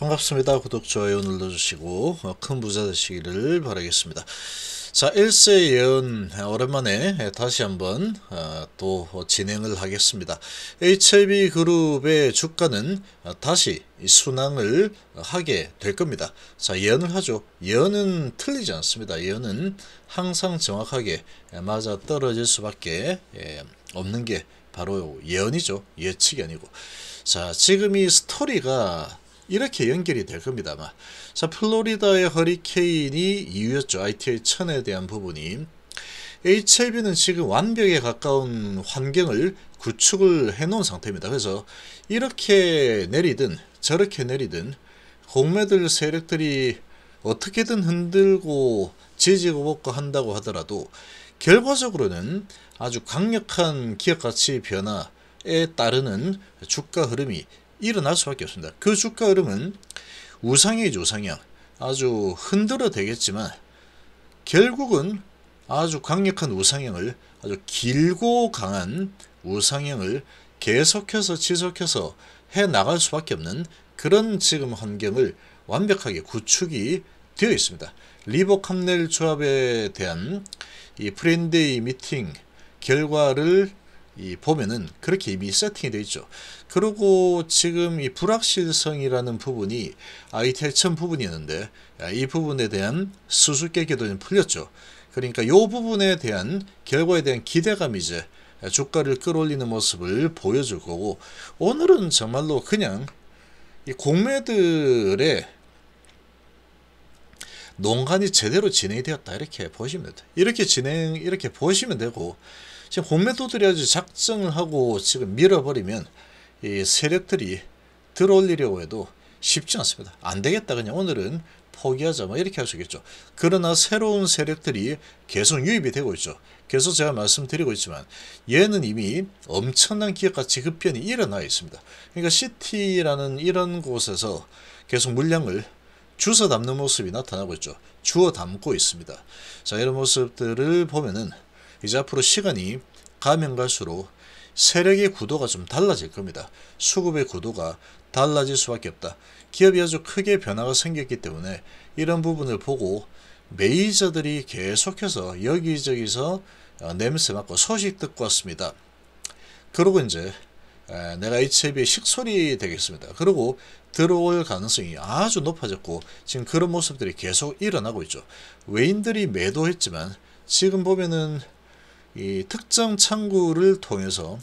반갑습니다. 구독, 좋아요 눌러주시고 큰 부자 되시기를 바라겠습니다. 자, 일세 예언 오랜만에 다시 한번 또 진행을 하겠습니다. HLB그룹의 주가는 다시 순항을 하게 될 겁니다. 자, 예언을 하죠. 예언은 틀리지 않습니다. 예언은 항상 정확하게 맞아 떨어질 수밖에 없는 게 바로 예언이죠. 예측이 아니고. 자, 지금 이 스토리가 이렇게 연결이 될 겁니다. 아마. 자, 플로리다의 허리케인이 이유였죠. ITI 1000에 대한 부분이. HLB는 지금 완벽에 가까운 환경을 구축을 해 놓은 상태입니다. 그래서 이렇게 내리든 저렇게 내리든 공매들 세력들이 어떻게든 흔들고 지지고 볶고 한다고 하더라도 결과적으로는 아주 강력한 기업가치 변화에 따르는 주가 흐름이 일어날 수밖에 없습니다. 그 주가 흐름은 우상향이죠. 우상향. 아주 흔들어 되겠지만 결국은 아주 강력한 우상향을, 아주 길고 강한 우상향을 계속해서 지속해서 해 나갈 수밖에 없는 그런 지금 환경을 완벽하게 구축이 되어 있습니다. 리버 캄넬 조합에 대한 이 프렌데이 미팅 결과를 보면은 그렇게 이미 세팅이 되어 있죠. 그리고 지금 이 불확실성이라는 부분이 ITI 1000 부분이었는데 이 부분에 대한 수수께끼도 좀 풀렸죠. 그러니까 이 부분에 대한 결과에 대한 기대감이 이제 주가를 끌어올리는 모습을 보여줄 거고, 오늘은 정말로 그냥 이 공매들의 농간이 제대로 진행이 되었다 이렇게 보시면 돼요. 이렇게 보시면 되고, 지금 공매도들이 아주 작정을 하고 지금 밀어버리면 이 세력들이 들어올리려고 해도 쉽지 않습니다. 안 되겠다, 그냥 오늘은 포기하자, 뭐 이렇게 할 수 있겠죠. 그러나 새로운 세력들이 계속 유입이 되고 있죠. 계속 제가 말씀드리고 있지만 얘는 이미 엄청난 기업가치 흡변이 일어나 있습니다. 그러니까 시티라는 이런 곳에서 계속 물량을 주워 담는 모습이 나타나고 있죠. 주워 담고 있습니다. 자, 이런 모습들을 보면은 이제 앞으로 시간이 가면 갈수록 세력의 구도가 좀 달라질 겁니다. 수급의 구도가 달라질 수밖에 없다. 기업이 아주 크게 변화가 생겼기 때문에 이런 부분을 보고 메이저들이 계속해서 여기저기서 냄새 맡고 소식 듣고 왔습니다. 그러고 이제 내가 HLB의 식솔이 되겠습니다. 그리고 들어올 가능성이 아주 높아졌고 지금 그런 모습들이 계속 일어나고 있죠. 외인들이 매도했지만 지금 보면은 이 특정 창구를 통해서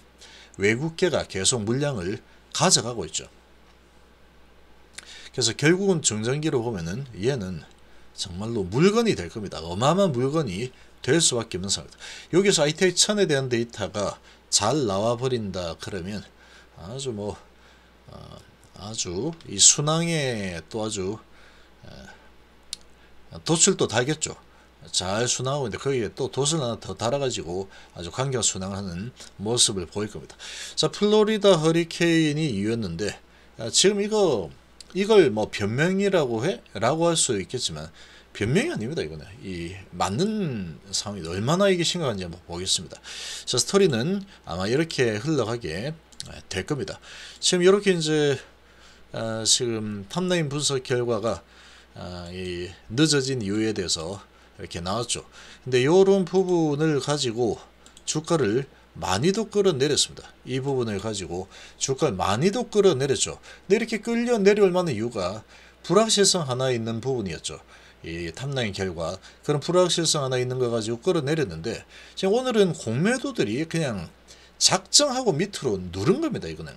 외국계가 계속 물량을 가져가고 있죠. 그래서 결국은 중장기로 보면은 얘는 정말로 물건이 될 겁니다. 어마어마한 물건이 될 수밖에 없는 상황입니다. 여기서 ITI 1000에 대한 데이터가 잘 나와 버린다 그러면 아주 아주 이 순항에 또 아주 돛을 또 달겠죠. 잘 순항하고 있는데 거기에 또 돛을 하나 더 달아가지고 아주 강경 순항하는 모습을 보일 겁니다. 자, 플로리다 허리케인이 이었는데 지금 이걸 뭐 변명이라고 라고 할 수 있겠지만 변명이 아닙니다. 이거는 이 맞는 상황이 얼마나 이게 심각한지 한번 보겠습니다. 자, 스토리는 아마 이렇게 흘러가게 될 겁니다. 지금 이렇게 이제 지금 탑라인 분석 결과가 이 늦어진 이유에 대해서 이렇게 나왔죠. 근데 이런 부분을 가지고 주가를 많이도 끌어내렸습니다. 이 부분을 가지고 주가를 많이도 끌어내렸죠. 근데 이렇게 끌려 내려올 만한 이유가 불확실성 하나 있는 부분이었죠. 이 탑라인 결과 그런 불확실성 하나 있는 거 가지고 끌어내렸는데 지금 오늘은 공매도들이 그냥 작정하고 밑으로 누른 겁니다. 이거는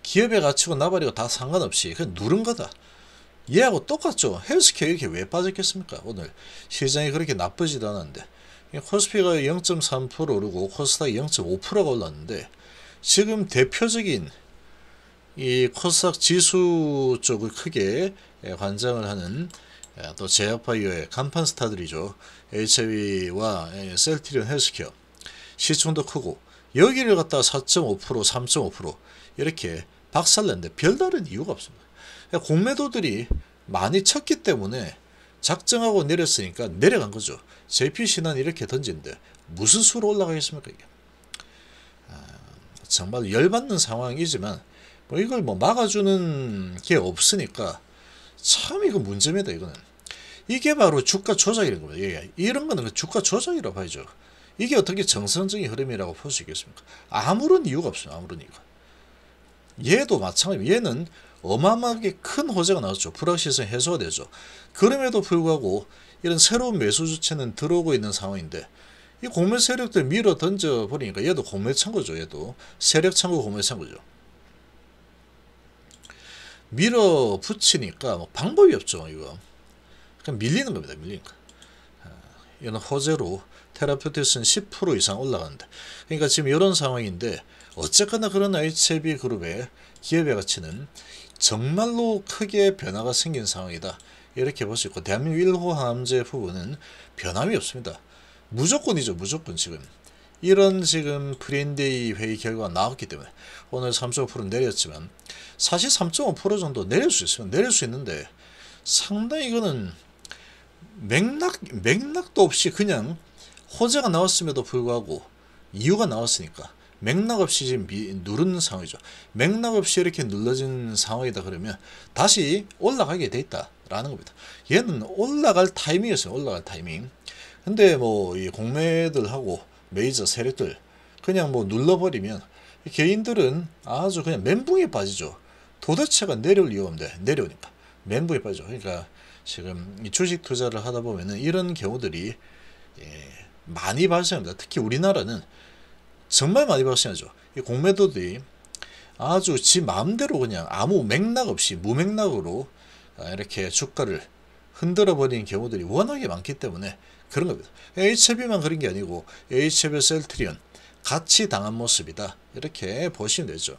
기업의 가치고 나발이고 다 상관없이 그냥 누른 거다. 얘하고 똑같죠. 헬스케어 이렇게 왜 빠졌겠습니까? 오늘 시장이 그렇게 나쁘지도 않았는데 코스피가 0.3% 오르고 코스닥이 0.5%가 올랐는데 지금 대표적인 이 코스닥 지수 쪽을 크게 관장을 하는 또 제약바이오의 간판 스타들이죠. HIV와 셀트리온 헬스케어 시총도 크고 여기를 갖다가 4.5% 3.5% 이렇게 박살냈는데 별다른 이유가 없습니다. 공매도들이 많이 쳤기 때문에 작정하고 내렸으니까 내려간 거죠. JPC는 이렇게 던지는데 무슨 수로 올라가겠습니까 이게. 정말 열받는 상황이지만 뭐 이걸 뭐 막아주는 게 없으니까 참 이거 문제입니다. 이거는 이게 바로 주가 조작이라는 겁니다. 예, 이런 거는 주가 조작이라고 봐야죠. 이게 어떻게 정상적인 흐름이라고 볼 수 있겠습니까? 아무런 이유가 없어요. 아무런 이유가. 얘도 마찬가지입니다. 얘는 어마어마하게 큰 호재가 나왔죠. 불확실성이 해소가 되죠. 그럼에도 불구하고 이런 새로운 매수 주체는 들어오고 있는 상황인데 이 공매 세력들 밀어 던져 버리니까 얘도 공매 창고죠. 얘도 세력 창고 공매 창고죠. 밀어 붙이니까 뭐 방법이 없죠. 이거 그냥 밀리는 겁니다. 밀리는 거. 이런 호재로 테라퓨티스는 10% 이상 올라가는데, 그러니까 지금 이런 상황인데 어쨌거나 그런 HLB 그룹의 기업의 가치는 정말로 크게 변화가 생긴 상황이다. 이렇게 볼 수 있고, 대한민국 1호 항암제 부분은 변함이 없습니다. 무조건이죠. 무조건. 지금 이런 지금 프리인데이 회의 결과가 나왔기 때문에 오늘 3.5% 내렸지만 사실 3.5% 정도 내릴 수 있으면 내릴 수 있는데, 상당히 이거는 맥락도 없이 그냥 호재가 나왔음에도 불구하고 이유가 나왔으니까 맥락 없이 지금 누르는 상황이죠. 맥락 없이 이렇게 눌러진 상황이다 그러면 다시 올라가게 돼 있다라는 겁니다. 얘는 올라갈 타이밍이었어요. 올라갈 타이밍. 근데 뭐 이 공매들하고 메이저 세력들 그냥 뭐 눌러버리면 개인들은 아주 그냥 멘붕에 빠지죠. 도대체가 내려올 이유가 없는데 내려오니까 멘붕에 빠지죠. 그러니까 지금 이 주식 투자를 하다 보면은 이런 경우들이 많이 발생합니다. 특히 우리나라는 정말 많이 발생하죠. 이 공매도들이 아주 지 마음대로 그냥 아무 맥락 없이 무맥락으로 이렇게 주가를 흔들어 버리는 경우들이 워낙에 많기 때문에 그런 겁니다. HLB만 그런 게 아니고 HLB 셀트리온 같이 당한 모습이다. 이렇게 보시면 되죠.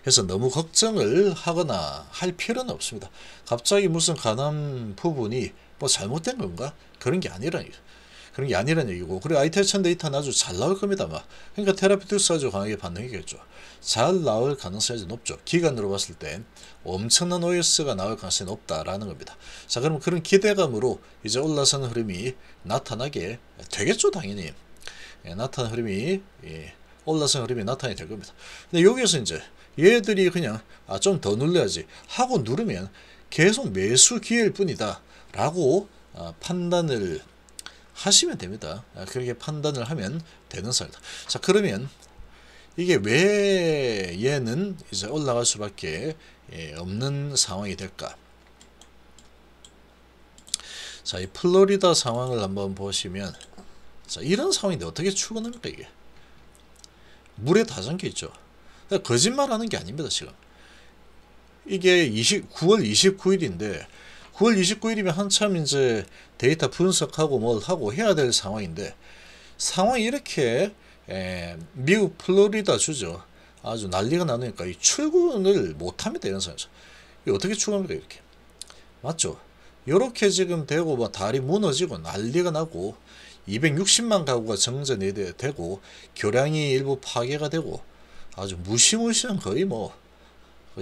그래서 너무 걱정을 하거나 할 필요는 없습니다. 갑자기 무슨 가난 부분이 뭐 잘못된 건가? 그런 게 아니라는 얘기고, 그리고 아이테천 데이터는 아주 잘 나올 겁니다. 그러니까 테라피utics 아주 강하게 반응이겠죠. 잘 나올 가능성이 높죠. 기간으로 봤을 때 엄청난 OS가 나올 가능성이 높다라는 겁니다. 자, 그럼 그런 기대감으로 이제 올라서는 흐름이 나타나게 되겠죠. 당연히 나타나는 흐름이 올라서는 흐름이 나타나게 될 겁니다. 근데 여기에서 이제 얘들이 그냥 좀 더 눌러야지 하고 누르면 계속 매수 기회일 뿐이다 라고 판단을 하시면 됩니다. 그렇게 판단을 하면 되는 상황이다. 자, 그러면 이게 왜 얘는 이제 올라갈 수밖에 없는 상황이 될까? 자, 이 플로리다 상황을 한번 보시면, 자, 이런 상황인데 어떻게 출근합니까? 이게 물에 다 잠겨 있죠. 거짓말하는 게 아닙니다. 지금 이게 9월 29일인데 9월 29일이면 한참 이제 데이터 분석하고 뭘 하고 해야 될 상황인데, 상황이 이렇게 미국 플로리다 주죠. 아주 난리가 나니까 이 출근을 못합니다. 이런 상황에서 어떻게 출근합니까? 이렇게 맞죠? 이렇게 지금 되고 뭐 다리 무너지고 난리가 나고 260만 가구가 정전이 되고 교량이 일부 파괴가 되고 아주 무시무시한 거의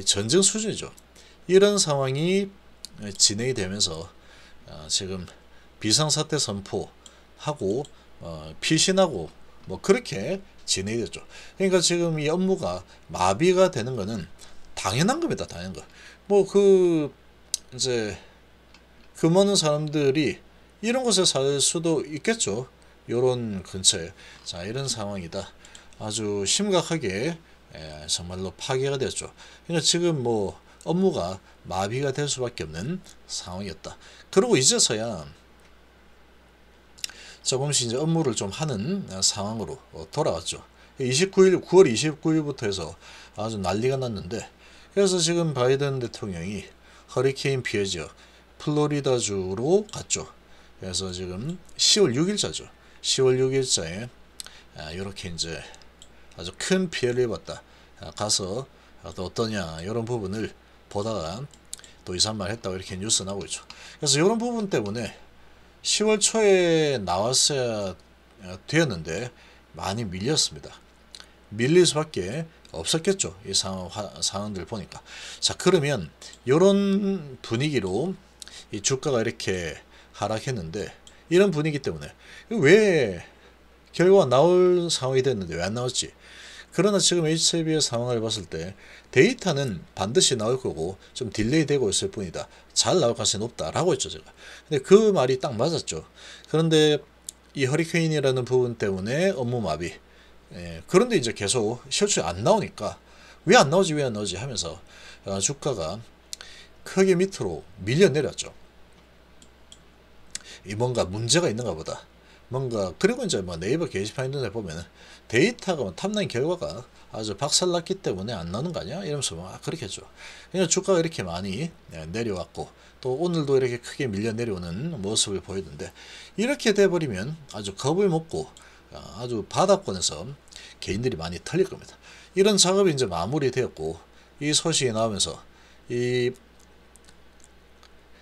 전쟁 수준이죠. 이런 상황이 진행이 되면서 지금 비상사태 선포하고 피신하고 뭐 그렇게 진행이 됐죠. 그러니까 지금 이 업무가 마비가 되는 거는 당연한 겁니다. 당연한 거. 뭐 이제 많은 사람들이 이런 곳에 살 수도 있겠죠. 요런 근처에. 자, 이런 상황이다. 아주 심각하게 정말로 파괴가 됐죠. 그러니까 지금 뭐 업무가 마비가 될 수밖에 없는 상황이었다. 그리고 이제서야 조금씩 이제 업무를 좀 하는 상황으로 돌아왔죠. 9월 29일부터 해서 아주 난리가 났는데, 그래서 지금 바이든 대통령이 허리케인 피해 지역 플로리다주로 갔죠. 그래서 지금 10월 6일자죠. 10월 6일자에 이렇게 이제 아주 큰 피해를 입었다. 가서 또 어떠냐 이런 부분을 보다가 또 이상한 말 했다고 이렇게 뉴스 나오고 있죠. 그래서 이런 부분 때문에 10월 초에 나왔어야 되었는데 많이 밀렸습니다. 밀릴 수밖에 없었겠죠. 이 상황들 보니까. 자, 그러면 이런 분위기로 이 주가가 이렇게 하락했는데, 이런 분위기 때문에 왜 결과가 나올 상황이 됐는데 왜 안 나왔지? 그러나 지금 HLB의 상황을 봤을 때 데이터는 반드시 나올 거고 좀 딜레이 되고 있을 뿐이다. 잘 나올 가능성이 높다라고 했죠, 제가. 근데 그 말이 딱 맞았죠. 그런데 이 허리케인이라는 부분 때문에 업무 마비. 그런데 이제 계속 실적이 안 나오니까 왜 안 나오지 하면서 주가가 크게 밑으로 밀려 내렸죠. 이 뭔가 문제가 있는가 보다. 뭔가 그리고 이제 뭐 네이버 게시판 이런 데 보면 데이터가 뭐 탐난 결과가 아주 박살났기 때문에 안 나오는 거 아니야? 이러면서 막 그렇게 했죠. 그러니까 주가가 이렇게 많이 내려왔고 또 오늘도 이렇게 크게 밀려 내려오는 모습을 보이는데 이렇게 돼버리면 아주 겁을 먹고 아주 바닥권에서 개인들이 많이 털릴 겁니다. 이런 작업이 이제 마무리되었고 이 소식이 나오면서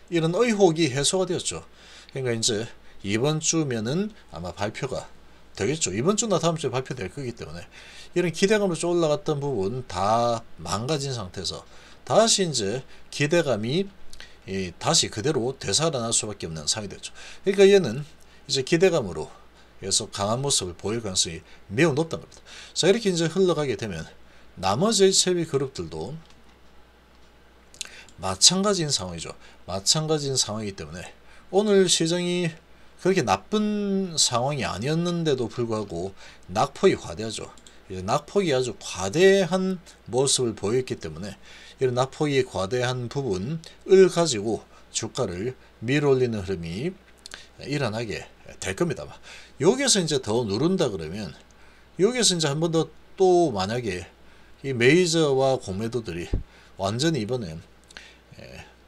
이런 의혹이 해소가 되었죠. 그러니까 이제 이번 주면은 아마 발표가 되겠죠. 이번 주나 다음 주에 발표될 거기 때문에 이런 기대감으로 좀 올라갔던 부분 다 망가진 상태에서 다시 이제 기대감이 다시 그대로 되살아날 수밖에 없는 상황이 됐죠. 그러니까 얘는 이제 기대감으로 해서 강한 모습을 보일 가능성이 매우 높다는 겁니다. 자, 이렇게 이제 흘러가게 되면 나머지 HLB 그룹들도 마찬가지인 상황이죠. 마찬가지인 상황이기 때문에 오늘 시장이 그렇게 나쁜 상황이 아니었는데도 불구하고 낙폭이 과대하죠. 낙폭이 아주 과대한 모습을 보였기 때문에 이런 낙폭이 과대한 부분을 가지고 주가를 밀어올리는 흐름이 일어나게 될 겁니다. 여기에서 이제 더 누른다 그러면 여기에서 이제 한 번 더 또 만약에 이 메이저와 공매도들이 완전히 이번엔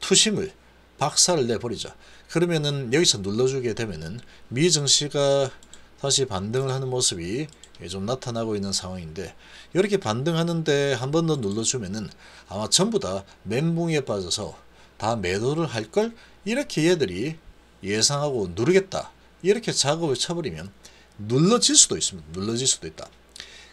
투심을 박살을 내버리자. 그러면은 여기서 눌러주게 되면은 미 증시가 다시 반등을 하는 모습이 좀 나타나고 있는 상황인데 이렇게 반등하는데 한 번 더 눌러주면은 아마 전부 다 멘붕에 빠져서 다 매도를 할 걸 이렇게 얘들이 예상하고 누르겠다 이렇게 작업을 쳐버리면 눌러질 수도 있습니다. 눌러질 수도 있다.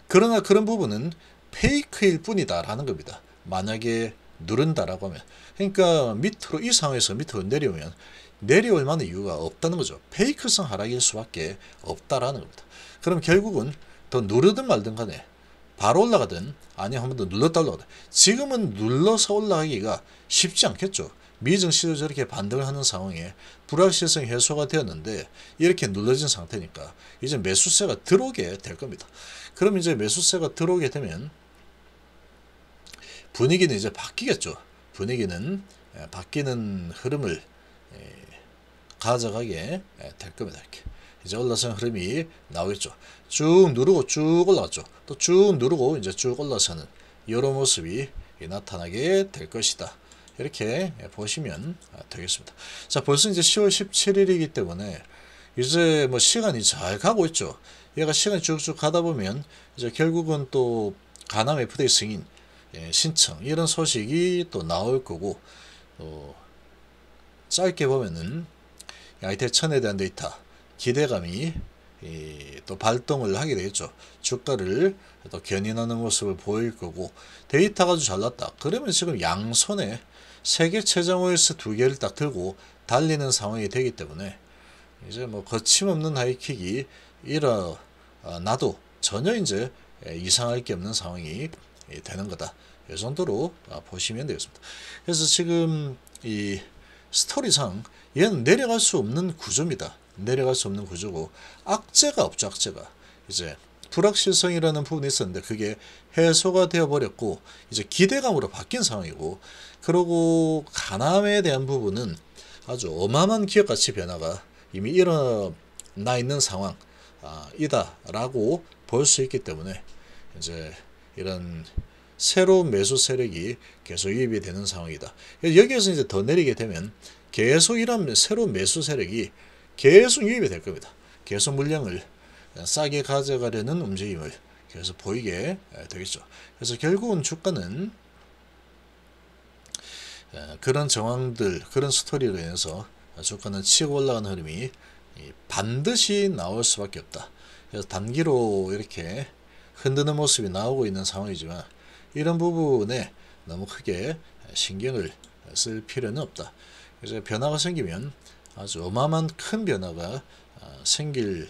그러나 그런 부분은 페이크일 뿐이다 라는 겁니다. 만약에 누른다라고 하면 그러니까 밑으로 이 상황에서 밑으로 내려오면 내려올 만한 이유가 없다는 거죠. 페이크성 하락일 수밖에 없다라는 겁니다. 그럼 결국은 더 누르든 말든 간에 바로 올라가든 아니면 한 번 더 눌렀다 올라가든 지금은 눌러서 올라가기가 쉽지 않겠죠. 미증시도 저렇게 반등을 하는 상황에 불확실성이 해소가 되었는데 이렇게 눌러진 상태니까 이제 매수세가 들어오게 될 겁니다. 그럼 이제 매수세가 들어오게 되면 분위기는 이제 바뀌겠죠. 분위기는 바뀌는 흐름을 가져가게 될 겁니다. 이렇게 이제 올라선 흐름이 나오겠죠. 쭉 누르고 쭉 올라갔죠. 또 쭉 누르고 이제 쭉 올라서는 이런 모습이 나타나게 될 것이다. 이렇게 보시면 되겠습니다. 자, 벌써 이제 10월 17일이기 때문에 이제 뭐 시간이 잘 가고 있죠. 얘가 시간이 쭉쭉 가다 보면 이제 결국은 또 가남 FDA 승인 신청 이런 소식이 또 나올 거고 또 짧게 보면은 하이텍 1000에 대한 데이터 기대감이 또 발동을 하게 되겠죠. 주가를 또 견인하는 모습을 보일 거고 데이터가 아주 잘났다. 그러면 지금 양손에 세계 최장 OS 2개를 딱 들고 달리는 상황이 되기 때문에 이제 뭐 거침없는 하이킥이 일어나도 전혀 이제 이상할 게 없는 상황이 되는 거다. 이 정도로 보시면 되겠습니다. 그래서 지금 이 스토리상 얘는 내려갈 수 없는 구조입니다. 내려갈 수 없는 구조고 악재가 없죠. 악재가 이제 불확실성이라는 부분이 있었는데 그게 해소가 되어 버렸고 이제 기대감으로 바뀐 상황이고 그리고 가남에 대한 부분은 아주 어마어마한 기업가치 변화가 이미 일어나 있는 상황이다라고 볼 수 있기 때문에 이제 이런 새로운 매수 세력이 계속 유입이 되는 상황이다. 여기에서 이제 더 내리게 되면 계속 이런 새로운 매수 세력이 계속 유입이 될 겁니다. 계속 물량을 싸게 가져가려는 움직임을 계속 보이게 되겠죠. 그래서 결국은 주가는 그런 정황들, 그런 스토리로 인해서 주가는 치고 올라가는 흐름이 반드시 나올 수밖에 없다. 그래서 단기로 이렇게 흔드는 모습이 나오고 있는 상황이지만 이런 부분에 너무 크게 신경을 쓸 필요는 없다. 그래서 변화가 생기면 아주 어마어마한 큰 변화가 생길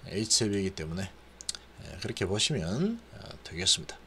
HLB이기 때문에 그렇게 보시면 되겠습니다.